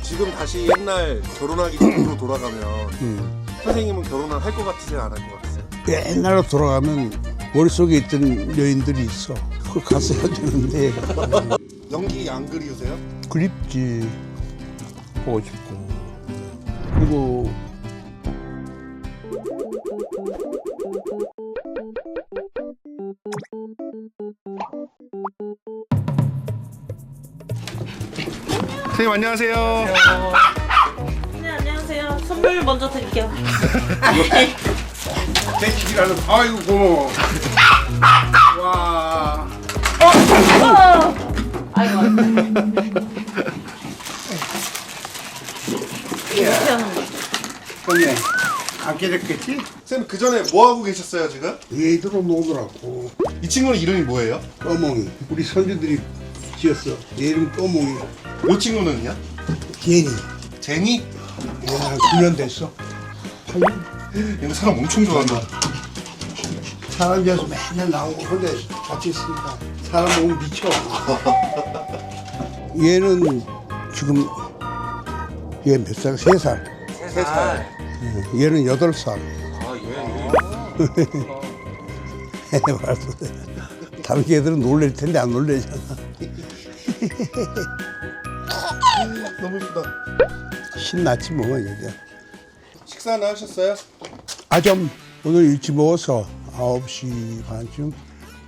지금 다시 옛날 결혼하기 전으로 돌아가면 선생님은 결혼을 할 것 같으세요? 안 할 것 같으세요? 옛날로 돌아가면 머릿속에 있던 여인들이 있어. 그걸 갔어야 되는데. 연기 안 그리우세요? 그립지. 보고 싶고. 그리고 선생님 안녕하세요. 네, 안녕하세요. 선물 먼저 드릴게요. 대식이라는 아이고 고마워. 와. 아이고. 이렇게 하는 거. 근데 안 깨졌겠지? 선생님 그 전에 뭐 하고 계셨어요 지금? 얘들로 놀더라고. 이 친구는 이름이 뭐예요? 떠몽이. 우리 선주들이 지었어. 얘 이름 떠몽이. 이 친구는요? 제니. 제니? 얘는 9년 됐어. 8년? 얘는 사람 엄청 좋아한다. 사람 지어서 맨날 나오고 근데 같이 있으니까 사람 보면 미쳐. 얘는 지금 얘 몇 살? 3살. 3살. 얘는 8살. 아 예. 말도 돼. 다른 개들은 놀랄 텐데 안 놀래잖아. 너무 예쁘다. 신났지 뭐 이제. 식사는 하셨어요? 아점 오늘 일찍 먹어서 9시 반쯤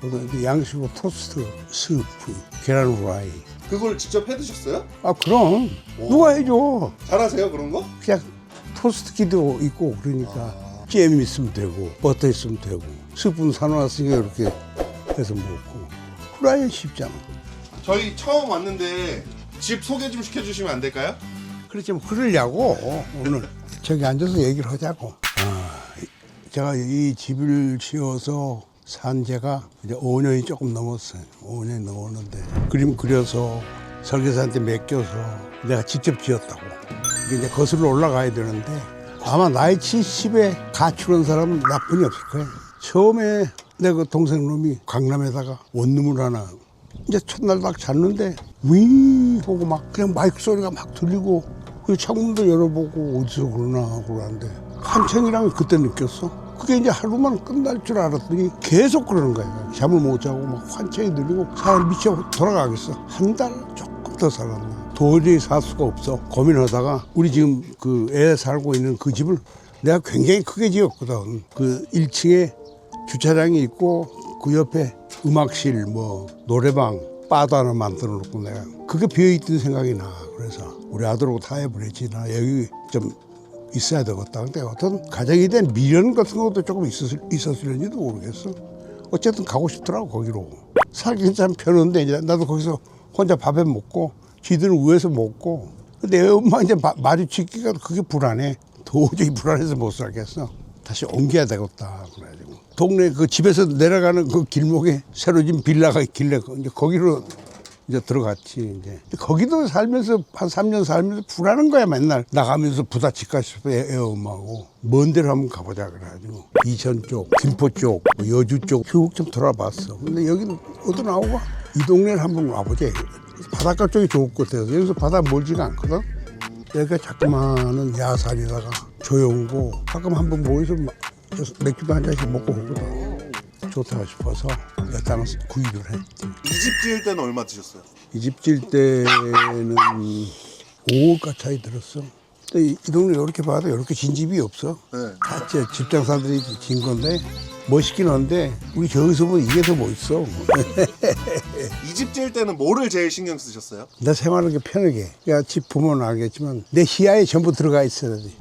오늘 양식으로 토스트, 스프, 계란 후라이. 그걸 직접 해 드셨어요? 아 그럼 누가 해줘. 잘하세요 그런 거? 그냥 토스트기도 있고 그러니까 잼 있으면 되고 버터 있으면 되고 스프는 사놓았으니까 이렇게 해서 먹고 후라이는 쉽잖아. 저희 처음 왔는데 집 소개 좀 시켜주시면 안 될까요? 그렇지 뭐 그러려고 오늘 저기 앉아서 얘기를 하자고. 제가 이 집을 지어서 산 지가 이제 5년이 조금 넘었어요. 5년이 넘었는데 그림 그려서 설계사한테 맡겨서 내가 직접 지었다고. 이게 이제 거슬러 올라가야 되는데 아마 나이 70에 가출한 사람은 나뿐이 없을 거예요. 처음에 내 그 동생 놈이 강남에다가 원룸을 하나 이제 첫날 딱 잤는데 윙 하고 막 그냥 마이크 소리가 막 들리고 그 창문도 열어보고 어디서 그러나 하고 그러는데 한창이랑 그때 느꼈어. 그게 이제 하루만 끝날 줄 알았더니 계속 그러는 거야. 잠을 못 자고 막 환청이 들리고 사람 미쳐 돌아가겠어. 한 달 조금 더 살았나. 도저히 살 수가 없어. 고민하다가 우리 지금 그 애 살고 있는 그 집을 내가 굉장히 크게 지었거든. 그 1층에 주차장이 있고 그 옆에 음악실 뭐 노래방 바도 하나 만들어 놓고 내가 그게 비어있던 생각이 나. 그래서 우리 아들하고 타협을 했지. 나 여기 좀 있어야 되겠다. 근데 어떤 가정에 대한 미련 같은 것도 조금 있었을지도 모르겠어. 어쨌든 가고 싶더라고 거기로. 살긴 참 편한데 이제 나도 거기서 혼자 밥에 먹고 지들은 위에서 먹고. 근데 애 엄마 이제 마주치기가 그게 불안해. 도저히 불안해서 못 살겠어. 다시 옮겨야 되겠다. 그래가지고 동네 그 집에서 내려가는 그 길목에 새로 진 빌라가 있길래 이제 거기로 이제 들어갔지. 이제 거기도 살면서 한 3년 살면서 불안한 거야. 맨날 나가면서 부다칠까 싶어. 애 엄마하고 먼 데로 한번 가보자 그래가지고 이천 쪽, 김포 쪽, 뭐 여주 쪽 쭉 좀 돌아봤어. 근데 여기는 어디 나오고 이 동네를 한번 와보자. 바닷가 쪽이 좋을 것 같아서 여기서 바다 멀지가 않거든. 여기가 자꾸만은 야산에다가 조용고 가끔 한번 모여서 맥주도 한 잔씩 먹고 오거든. 좋다 싶어서 내 땅을 구입을 했지. 이 집 지을 때는 얼마 드셨어요? 이 집 질 때는 5억 가까이 들었어. 근데 이 동네 이렇게 봐도 이렇게 진 집이 없어. 네. 다 집장사들이 진 건데 멋있긴 한데 우리 저기서 보면 이게 더 멋있어. 이 집 지을 때는 뭐를 제일 신경 쓰셨어요? 내 생활하기 편하게. 야, 집 보면 알겠지만 내 시야에 전부 들어가 있어야지.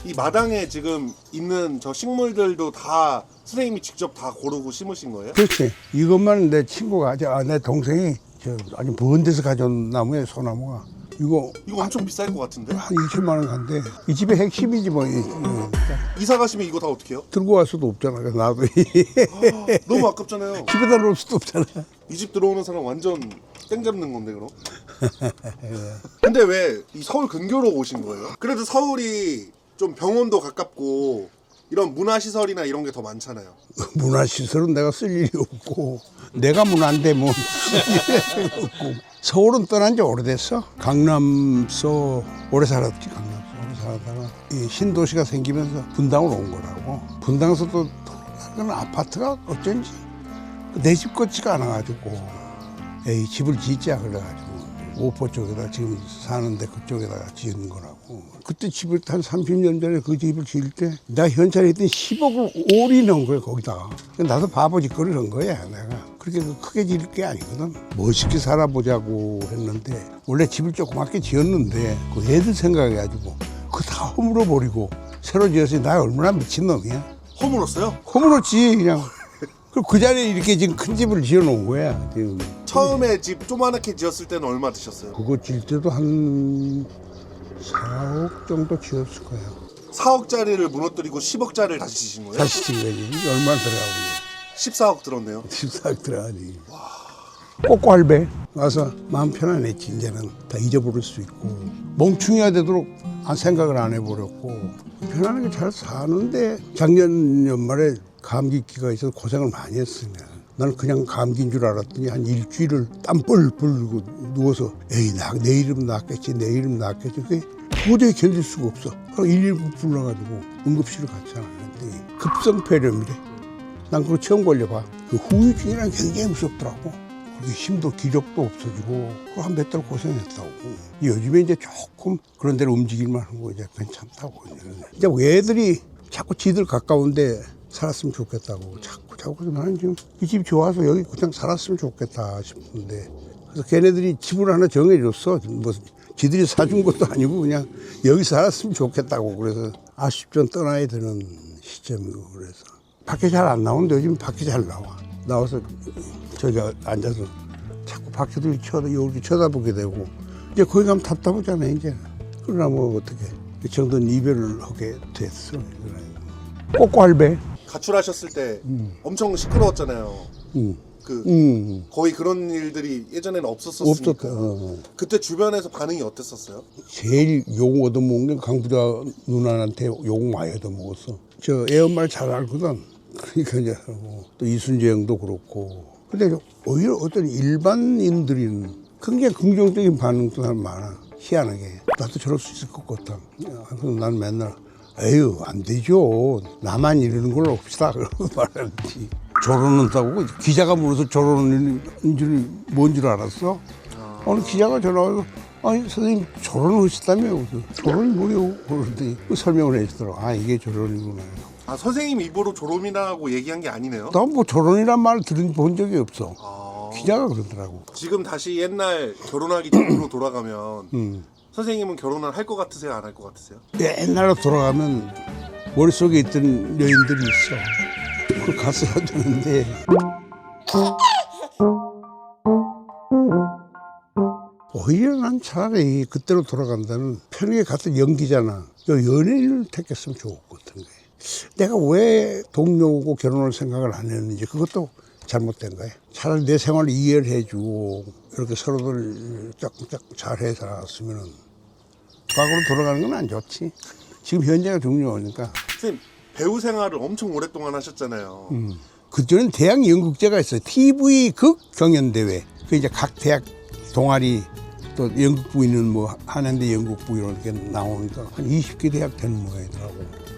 이 마당에 지금 있는 저 식물들도 다 선생님이 직접 다 고르고 심으신 거예요? 그렇지. 이것만 내 친구가, 내 동생이 아주 먼 데서 가져온 나무에 소나무가. 이거 이거 엄청 비쌀 것 같은데? 한 2천만 원 간대. 이 집의 핵심이지 뭐. 이사 가시면 이거 다 어떻게 해요? 들고 갈 수도 없잖아. 그래서 나도 너무 아깝잖아요. 집에다 놓을 수도 없잖아. 이 집 들어오는 사람 완전 땡 잡는 건데 그럼? 근데 왜 이 서울 근교로 오신 거예요? 그래도 서울이 좀 병원도 가깝고 이런 문화시설이나 이런 게 더 많잖아요. 문화시설은 내가 쓸 일이 없고 내가 문화인데 뭐 쓸 일이 없고. 서울은 떠난 지 오래됐어. 강남서 오래 살았지. 강남서 오래 살다가 이 신도시가 생기면서 분당으로 온 거라고. 분당에서 또 그런 아파트가 어쩐지 내 집 같지가 않아가지고 에이 집을 짓자 그래가지고 오포 쪽에다 지금 사는데 그쪽에다가 지은 거라고. 그때 집을 한 30년 전에 그 집을 지을 때 내가 현찰에 있던 10억을 올인한 거야 거기다가. 나도 바보짓거리를 한 거야 내가. 그렇게 크게 지을 게 아니거든. 멋있게 살아보자고 했는데 원래 집을 조그맣게 지었는데 그 애들 생각해가지고 그거 다 허물어버리고 새로 지었으니 나 얼마나 미친놈이야. 허물었어요? 허물었지 그냥. 그 자리에 이렇게 지금 큰 집을 지어놓은 거야 지금. 처음에 집 조그맣게 지었을 때는 얼마 드셨어요? 그거 질 때도 한 4억 정도 지었을 거야. 4억짜리를 무너뜨리고 10억짜리를 다시 지신 거예요? 다시 진 거지. 얼마나 들어가고 14억 들었네요. 14억 들어가지. 꼬꼬할배 와서 마음 편안했지. 이제는 다 잊어버릴 수 있고 멍충이가 되도록 생각을 안 해버렸고 편안하게 잘 사는데 작년 연말에 감기기가 있어서 고생을 많이 했으면 나는 그냥 감기인 줄 알았더니 한 일주일을 땀 뻘뻘 흘리고 누워서 에이 내일은 낫겠지 내일은 낫겠지. 그게 도저히 견딜 수가 없어. 그럼 119 불러가지고 응급실을 갔잖아. 근데 급성폐렴이래. 난 그거 처음 걸려봐. 그 후유증이란 굉장히 무섭더라고. 그게 힘도 기력도 없어지고 한 몇 달 고생했다고. 요즘에 이제 조금 그런 데로 움직일만 하고 이제 괜찮다고. 이제 애들이 자꾸 지들 가까운데 살았으면 좋겠다고 자꾸 나는 지금 이 집 좋아서 여기 그냥 살았으면 좋겠다 싶은데 그래서 걔네들이 집을 하나 정해줬어. 뭐 지들이 사준 것도 아니고 그냥 여기 살았으면 좋겠다고. 그래서 아쉽전 떠나야 되는 시점이고 그래서 밖에 잘 안 나오는데 요즘 밖에 잘 나와서 저기 앉아서 자꾸 밖에도 이렇게 쳐다보게 되고 이제 거기 가면 답답하잖아 이제. 그러나 뭐 어떻게 그 정도는 이별을 하게 됐어. 꼬꼬할배. 가출하셨을 때 엄청 시끄러웠잖아요. 거의 그런 일들이 예전에는 없었으니까. 없었다. 그때 주변에서 반응이 어땠었어요? 제일 욕 얻어먹는 게 강부자 누나한테 욕 많이 얻어먹었어. 저 애 엄마를 잘 알거든. 그러니까 이제 또 이순재 형도 그렇고. 근데 오히려 어떤 일반인들은 굉장히 긍정적인 반응도 많아. 희한하게. 나도 저럴 수 있을 것 같다. 그래서 난 맨날 에휴 안 되죠. 나만 이러는 걸 없시다. 그러고 말하지. 결혼한다고 기자가 물어서 결혼인 줄 뭔 줄 알았어? 어느 기자가 전화와서 아니 선생님 결혼하셨다며. 결혼이 뭐예요? 그러더니 설명을 해주더라고. 이게 결혼이구나. 선생님 입으로 졸업이라고 얘기한 게 아니네요. 난 뭐 결혼이란 말을 본 적이 없어. 기자가 그러더라고. 지금 다시 옛날 결혼하기 전으로 돌아가면 선생님은 결혼을 할 것 같으세요? 안 할 것 같으세요? 옛날로 돌아가면 머릿속에 있던 여인들이 있어. 그걸 갔어야 되는데. 오히려 난 차라리 그때로 돌아간다면 편하게 갔던 연기잖아. 연예인을 택했으면 좋을 것 같은 거야. 내가 왜 동료고 결혼할 생각을 안 했는지 그것도 잘못된 거야. 차라리 내 생활을 이해를 해주고 이렇게 서로들 짝짝짝 잘해 살았으면 과거로 돌아가는 건 안 좋지. 지금 현재가 중요하니까. 선생님 배우 생활을 엄청 오랫동안 하셨잖아요. 그전엔 대학 연극제가 있어요. TV 극 경연대회. 그 이제 각 대학 동아리 또 연극부 있는 뭐 한양대 연극부 이렇게 나오니까 한 20개 대학 되는 모양이더라고.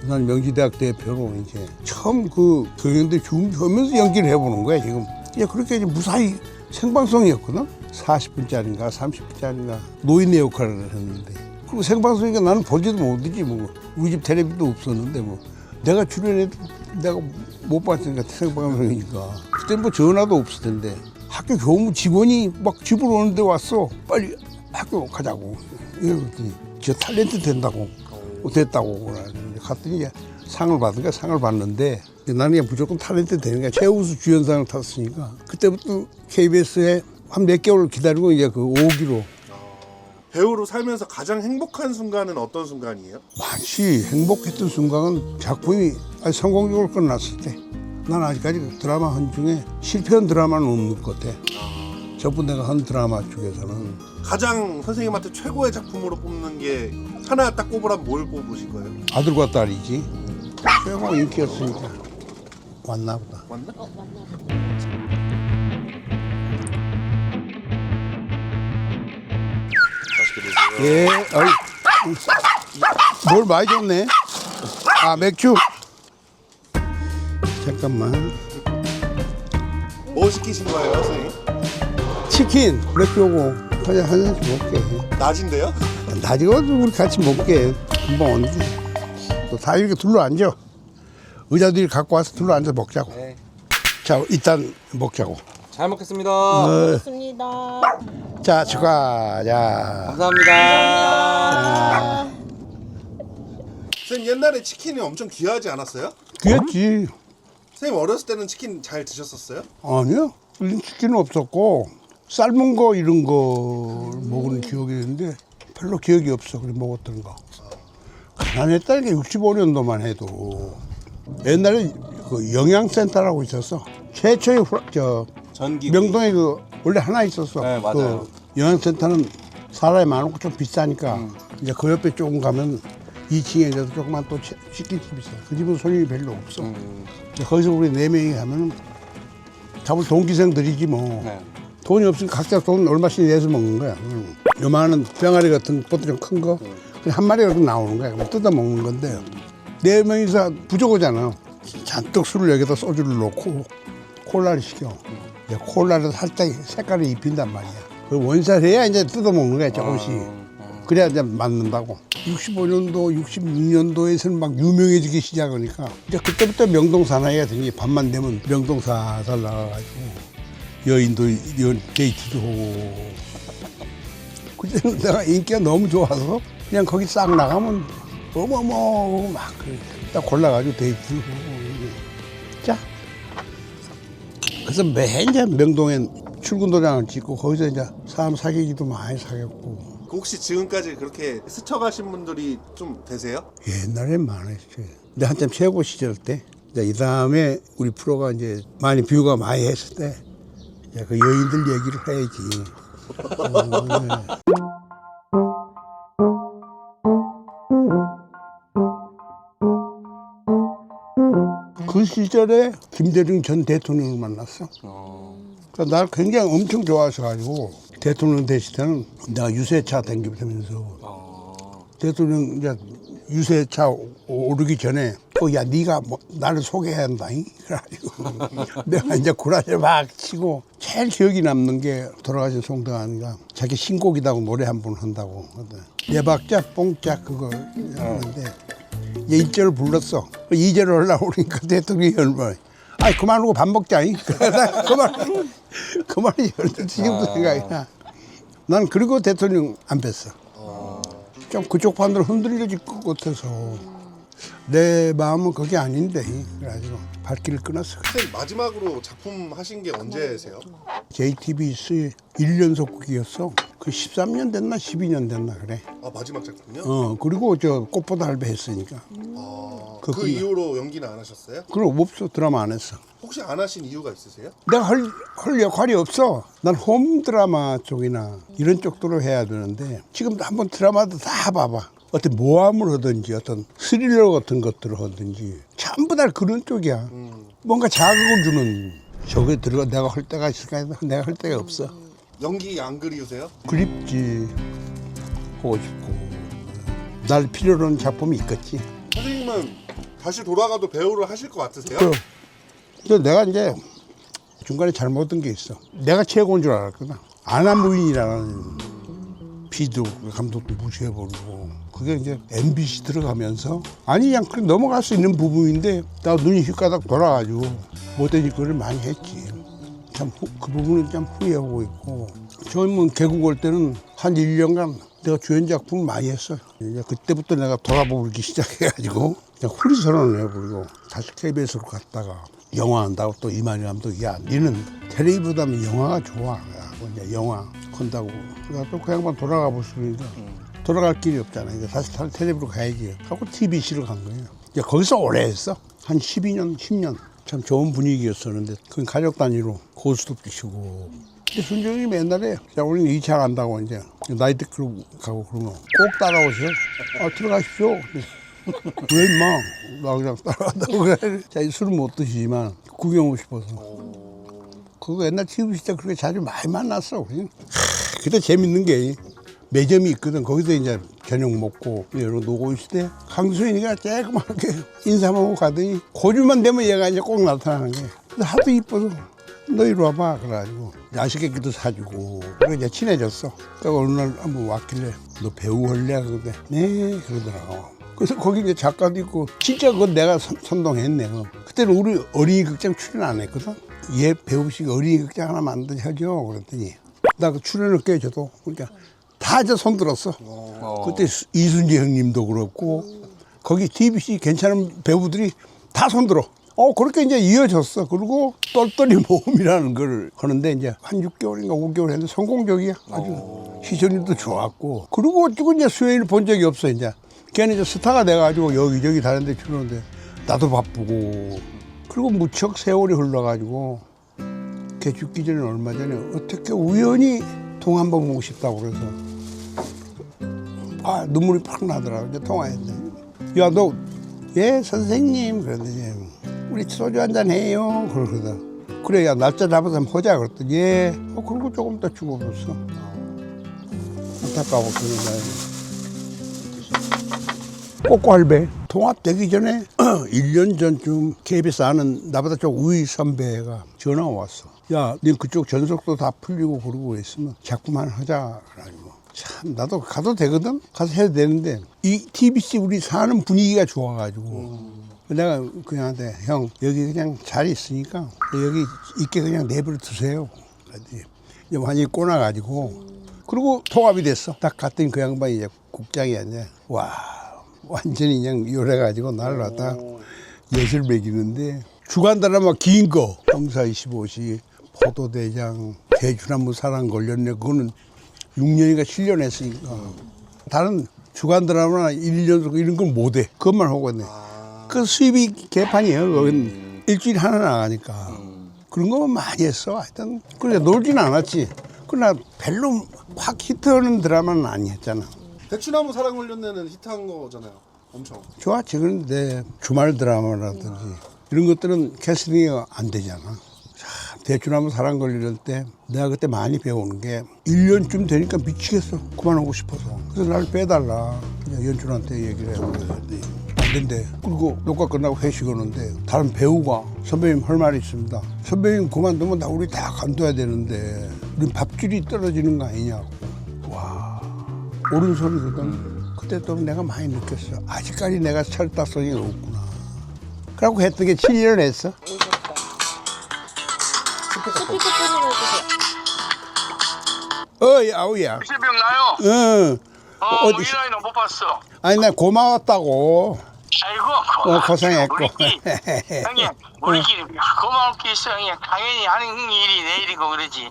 난 명지대학 대표로 이제 처음 그 경연대 준비하면서 연기를 해보는 거야 지금. 이제 그렇게 이제 무사히 생방송이었거든. 40분짜리인가 30분짜리인가 노인네 역할을 했는데. 그리고 생방송이니까 나는 보지도 못하지 뭐. 우리 집 텔레비도 없었는데 뭐. 내가 출연해도 내가 못 봤으니까 생방송이니까. 그때 뭐 전화도 없을 텐데. 학교 교무 직원이 막 집으로 오는데 왔어. 빨리 학교 가자고. 이러더니 저 탤런트 된다고. 됐다고 그래가지고 갔더니 이제 상을 받으니까 상을 받는데 나는 그냥 무조건 탤런트 되는 거야. 최우수 주연상을 탔으니까 그때부터 KBS에 한 몇 개월 기다리고 이제 그 5기로 배우로 살면서 가장 행복한 순간은 어떤 순간이에요? 많이 행복했던 순간은 작품이 아주 성공적으로 끝났을 때. 난 아직까지 그 드라마 한 중에 실패한 드라마는 없는 것 같아. 전부 내가 한 드라마 중에서는 가장 선생님한테 최고의 작품으로 뽑는 게 하나 딱 꼽으라면 뭘 뽑으실 거예요? 아들과 딸이지. 최고 인기였으니까 왔나 보다. 맞나? 예, 어이, 뭘 많이 줬네. 아, 맥주. 잠깐만. 뭐 시키신 거예요, 선생님? 치킨, 맥주 오고 그냥 한 잔씩 먹게. 낮인데요? 나중에 우리 같이 먹게. 금방 오는데. 또 다 이렇게 둘러앉아. 의자들이 갖고 와서 둘러앉아 먹자고. 네. 자, 일단 먹자고. 잘 먹겠습니다. 반갑습니다. 자, 축하. 자. 감사합니다. 선생님 옛날에 치킨이 엄청 귀하지 않았어요? 귀했지. 선생님 어렸을 때는 치킨 잘 드셨었어요? 아니요. 우린 치킨은 없었고 삶은 거 이런 거 먹은 기억이 있는데 별로 기억이 없어. 그래 먹었던 거. 가난했다는 게 65년도만 해도 옛날에 그 영양센터라고 있었어. 최초의 전기구이. 명동에 그 원래 하나 있었어. 네, 맞아요. 그 영양센터는 사람이 많고 좀 비싸니까 이제 그 옆에 조금 가면 2층에 이제 조그만 또 치킨집이 있어. 그 집은 손님이 별로 없어. 근데 거기서 우리 4명이 가면 잡을 동기생들이지 뭐. 네. 돈이 없으면 각자 돈 얼마씩 내서 먹는 거야. 요만한 병아리 같은 것도 좀 큰 거. 그냥 한 마리가 이렇게 나오는 거야. 그럼 뜯어 먹는 건데 4명이서 부족하잖아. 잔뜩 술을 여기다 소주를 넣고 콜라를 시켜. 이제 콜라를 살짝 색깔을 입힌단 말이야. 그 원샷 해야 이제 뜯어 먹는 거야 조금씩. 그래야 이제 맞는다고. 65년도, 66년도에서는 막 유명해지기 시작하니까 이제 그때부터 명동 사나이가 되니 밤만 되면 명동 살살 나가가지고 여인도 데이트도 하고. 그때는 내가 인기가 너무 좋아서 그냥 거기 싹 나가면 어머머 막 딱 골라가지고 데이트도 하고. 자. 그래서 매일 이제 명동엔 출근도장을 찍고 거기서 이제 사람 사귀기도 많이 사귀었고. 혹시 지금까지 그렇게 스쳐가신 분들이 좀 되세요? 옛날엔 많았지. 근데 한참 최고 시절 때, 이제 이 다음에 우리 프로가 이제 많이 뷰가 많이 했을 때, 이제 그 여인들 얘기를 해야지. 그 시절에 김대중 전 대통령을 만났어. 그러니까 나를 굉장히 엄청 좋아하셔가지고 대통령 되실 때는 내가 유세차 댕기면서 대통령 이제 유세차 오르기 전에 야 네가 뭐 나를 소개해야 한다. 그래가지고 내가 이제 구라를 막 치고 제일 기억이 남는 게 돌아가신 송등환이가 자기 신곡이라고 노래 한 번 한다고 네 박자 뽕짝 그거 하는데 이제 1절을 불렀어. 2절을 하려고 그러니까 대통령이 얼마나 아이 그만하고 밥 먹자잉. 그만이 지금도 생각이 나. 난 그리고 대통령 안 뵀어. 좀 그쪽 판으로 흔들려질 것 같아서 내 마음은 그게 아닌데 그래가지고 발길을 끊었어. 선생님 마지막으로 작품 하신 게 언제세요? JTBC 1연속극이었어. 그 13년 됐나 12년 됐나 그래. 아 마지막 작품이요? 그리고 저 꽃보다 할배 했으니까. 그 이후로 연기는 안 하셨어요? 그럼 없어. 드라마 안 했어. 혹시 안 하신 이유가 있으세요? 내가 할 역할이 없어. 난 홈 드라마 쪽이나 이런 쪽으로 해야 되는데 지금도 한번 드라마도 다 봐봐. 어떤 모함을 하든지 어떤 스릴러 같은 것들을 하든지 전부 다 그런 쪽이야. 뭔가 자극을 주는 저게 들어가 내가 할 때가 있을까? 내가 할 때가 없어. 연기 안 그리우세요? 그립지. 하고 싶고. 날 필요로 하는 작품이 있겠지. 선생님은 다시 돌아가도 배우를 하실 것 같으세요? 근데 내가 이제 중간에 잘못한 게 있어. 내가 최고인 줄 알았거든. 아나무인이라는 피도 감독도 무시해버리고 그게 이제 MBC 들어가면서 아니 그냥 그래 넘어갈 수 있는 부분인데 나 눈이 휘가닥 돌아가지고 못된 짓거리를 많이 했지. 참 그 부분은 참 후회하고 있고 처음 개국 올 때는 한 1년간 내가 주연 작품을 많이 했어. 이제 그때부터 내가 돌아보기 시작해가지고 그냥 훌리 선언을 해버리고 다시 KBS로 갔다가 영화 한다고 또 이만희 감독이 야 니는 텔레비보다는 영화가 좋아. 그래갖고 이제 영화 한다고 그래서 또 그 양반 돌아가 볼 수 있으니까 돌아갈 길이 없잖아. 이제 다시 텔레비로 가야지 하고 TBC로 간 거예요. 이제 거기서 오래 했어. 한 12년, 10년. 참 좋은 분위기였었는데 그건 가족 단위로 고수도 끼시고 근데 순정이 옛날에 자 우리는 2차 간다고 이제 나이트 클럽 가고 그러면 꼭 따라오세요. 들어가십시오. 왜 임마 나 그냥 따라간다고 그래. 자 술은 못 드시지만 구경 오고 싶어서 그거 옛날 TVC 때 그렇게 자주 많이 만났어. 그때 재밌는 게 매점이 있거든. 거기서 이제 저녁 먹고 여러 노고 있을 때 강수인이가 쬐그맣게 인사하고 가더니 고주만 되면 얘가 이제 꼭 나타나는 게 하도 이뻐서 너 이리 와봐 그래가지고 야식객기도 사주고 그래 이제 친해졌어. 그래서 어느 날 한번 왔길래 너 배우 할래? 그런데 네 그러더라고. 그래서 거기 이제 작가도 있고 진짜 그건 내가 선동했네. 그때는 우리 어린이 극장 출연 안 했거든. 얘 배우식 어린이 극장 하나 만들어줘 그랬더니 나 그 출연을 껴줘도 그러니까 다 이제 손 들었어. 그때 이순재 형님도 그렇고 거기 TBC 괜찮은 배우들이 다 손 들어. 그렇게 이제 이어졌어. 그리고 똘똘이 모험이라는 걸 하는데 이제 한 6개월인가 5개월 했는데 성공적이야. 아주 시선도 좋았고. 그리고 어쩌고 이제 수혜를 본 적이 없어 이제. 걔는 이제 스타가 돼가지고 여기저기 다른 데 출연하는데 나도 바쁘고. 그리고 무척 세월이 흘러가지고 걔 죽기 전에 얼마 전에 어떻게 우연히 통 한번 보고 싶다고 그래서 눈물이 팍 나더라고. 이제 통화했는데 야 너 예 선생님 그러더니 우리 소주 한잔 해요 그러거든. 그래 야 날짜 잡아서 한번 보자 그랬더니 예 그리고 조금 더 죽어버렸어. 안타까워 그런 꼬꼬할배 통합되기 전에 1년 전쯤 KBS 아는 나보다 좀 우위 선배가 전화가 왔어. 야, 니 그쪽 전속도 다 풀리고 그러고 있으면 작품 하나 하자. 그래가지고 참 나도 가도 되거든. 가서 해도 되는데 이 TBC 우리 사는 분위기가 좋아가지고 내가 그냥한테 형 여기 그냥 자리 있으니까 여기 있게 그냥 내버려 두세요. 그랬더니 완전히 꼬나가지고 그리고 통합이 됐어. 딱 갔더니 그 양반이 이제 국장이 아니야. 와 완전히 그냥 요래가지고 나를 갖다 예술 먹이는데 주간 드라마 긴 거 형사 25시 포도대장 대추나무 사랑 걸렸네. 그거는 6년인가 7년 했으니까 다른 주간 드라마나 1년 이런 건 못해. 그것만 하고 있네. 그 수입이 개판이에요. 거긴 일주일에 하나 나가니까 그런 거 많이 했어. 하여튼 그래 놀진 않았지. 그러나 별로 확 히트하는 드라마는 아니었잖아. 대추나무 사랑 걸렸네는 히트한 거잖아요. 엄청 좋았지. 그런데 주말 드라마라든지 이런 것들은 캐스팅이 안 되잖아. 대추나무 사랑 걸릴 때 내가 그때 많이 배우는 게 1년쯤 되니까 미치겠어. 그만하고 싶어서. 그래서 날 빼달라. 그냥 연출한테 얘기를 해요. 안 된대. 그리고 녹화 끝나고 회식 오는데 다른 배우가 선배님 할 말이 있습니다. 선배님 그만두면 나 우리 다 간둬야 되는데 우리 밥줄이 떨어지는 거 아니냐고. 와 옳은 소리거든. 그때 또 내가 많이 느꼈어. 아직까지 내가 철딱서니가 없구나. 그러고 했던 게 7년을 했어. 스피커 아우야. 실병 나요? 응. 어디- 우리나라는 못 봤어. 아니, 나 고마웠다고. 아이고. 고생했고. 형님, 우리끼리 고마울 게 있어, 형님. 당연히 하는 일이 내 일이고 그러지.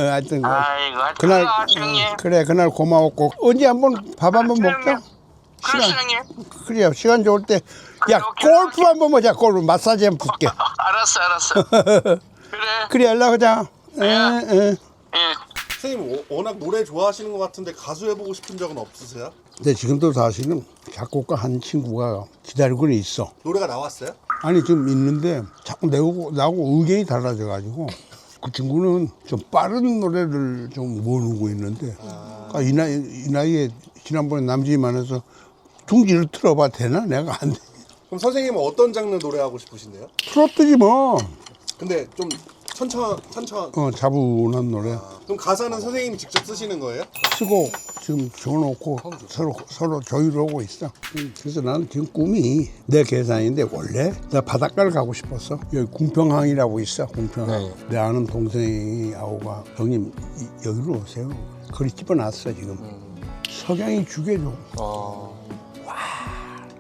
하여튼, 아이고, 그날, 형님. 그래, 그날 고마웠고. 언제 한번 밥 한번 먹자? 그렇지, 형님. 그래요, 시간 좋을 때. 야, 골프 한번 보자, 골프. 마사지 한번 붙게. 알았어. 그래. 그래, 연락하자. 예. 선생님 워낙 노래 좋아하시는 것 같은데 가수 해보고 싶은 적은 없으세요? 근데 지금도 사실은 작곡가 한 친구가 기다리고는 있어. 노래가 나왔어요? 아니 지금 있는데 자꾸 나하고 의견이 달라져가지고 그 친구는 좀 빠른 노래를 좀 모르고 있는데 그러니까 이 나이에 지난번에 남진만해서 둥지를 틀어봐 되나? 내가 안 돼. 그럼 선생님은 어떤 장르 노래하고 싶으신데요? 틀었더지 뭐. 근데 좀 천천 차분한 노래 그럼 가사는 선생님이 직접 쓰시는 거예요? 쓰고 지금 적어놓고 서로 조율하고 있어. 그래서 나는 지금 꿈이 내 계산인데 원래 내가 바닷가를 가고 싶었어. 여기 궁평항이라고 있어. 궁평항. 내 아는 동생이 아우가 형님 여기로 오세요. 거리 집어놨어 지금. 석양이 죽여줘.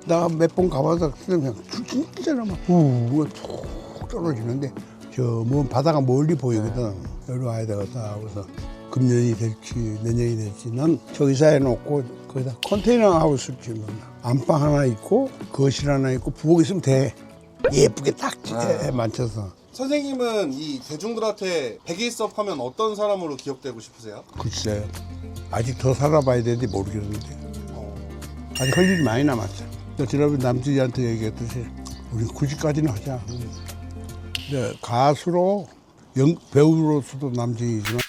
나 몇 번 가봐서 그냥 진짜 막 툭 떨어지는데 저 뭐 바다가 멀리 보이거든. 여기 와야 되겠다 하고서 금년이 될지 내년이 될지 난 저기서 해놓고 거기다 컨테이너 하우스를 짓는다. 안방 하나 있고 거실 하나 있고 부엌 있으면 돼. 예쁘게 딱 맞춰서. 선생님은 이 대중들한테 백일섭 하면 어떤 사람으로 기억되고 싶으세요? 글쎄요. 아직 더 살아봐야 되는데 모르겠는데. 아직 할 일이 많이 남았죠. 지난번에 남들이한테 얘기했듯이 우리 90까지는 하자. 근데 가수로 배우로서도 남자이지만